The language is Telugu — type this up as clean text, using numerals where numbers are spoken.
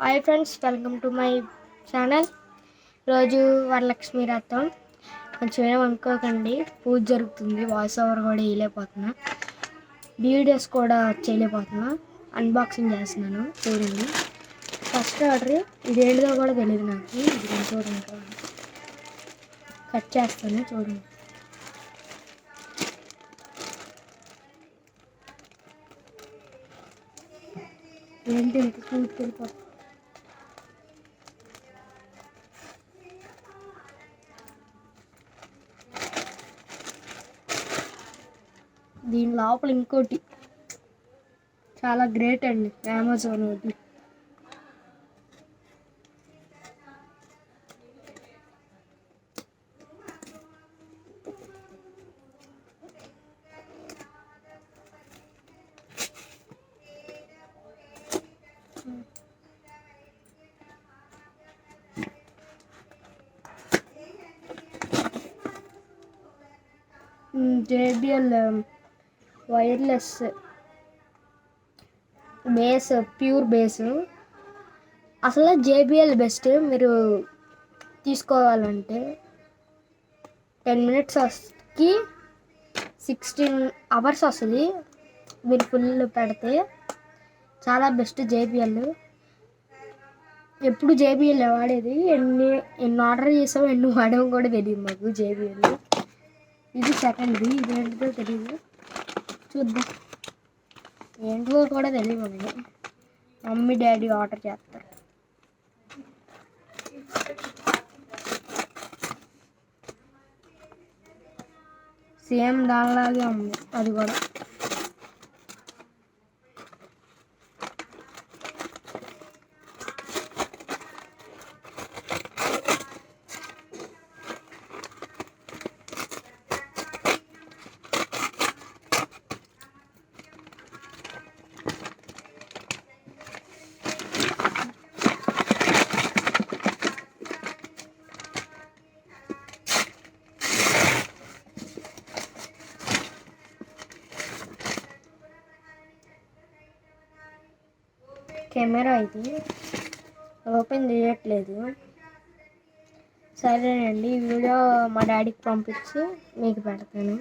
Hi friends, welcome to my channel. రోజు వరలక్ష్మి వ్రతం. కొంచెం ఏమనుకోకండి, పూజ జరుగుతుంది. వాయిస్ ఓవర్ కూడా వేయలేకపోతున్నా, వీడియోస్ కూడా చేయలేకపోతున్నా. అన్బాక్సింగ్ చేస్తున్నాను, చూడండి. ఫస్ట్ ఆర్డర్ ఇదేంటిదో కూడా తెలియదు నాకు. ఇది చూడండి, కట్ చేస్తాను, చూడండి. ఏంటి ఇంత స్మూత్ వెళ్ళిపోతుంది. దీని లోపల ఇంకోటి చాలా గ్రేట్ అండి, అమెజాన్ ఒకటి. JBL wireless base, pure base. అసలు JBL బెస్ట్. మీరు తీసుకోవాలంటే 10 minutesకి 16 hours వస్తుంది. మీరు ఫుల్ పెడితే చాలా బెస్ట్ JBL. ఎప్పుడు JBL వాడేది. ఎన్ని ఆర్డర్ చేసామో ఎన్ని వాడామో కూడా తెలియదు మాకు JBL. ఇది సెకండ్ది, ఇది ఏంటిదో తెలియదు, చూద్దాం. ఏంటిదో కూడా తెలియదు మనకి. మమ్మీ డాడీ ఆర్డర్ చేస్తారు. సేమ్ దానిలాగే ఉంది అది కూడా. కెమెరా ఇది ఓపెన్ చేయట్లేదు. సరేనండి, ఈ వీడియో మా డాడీకి పంపించి మీకు పెడతాను.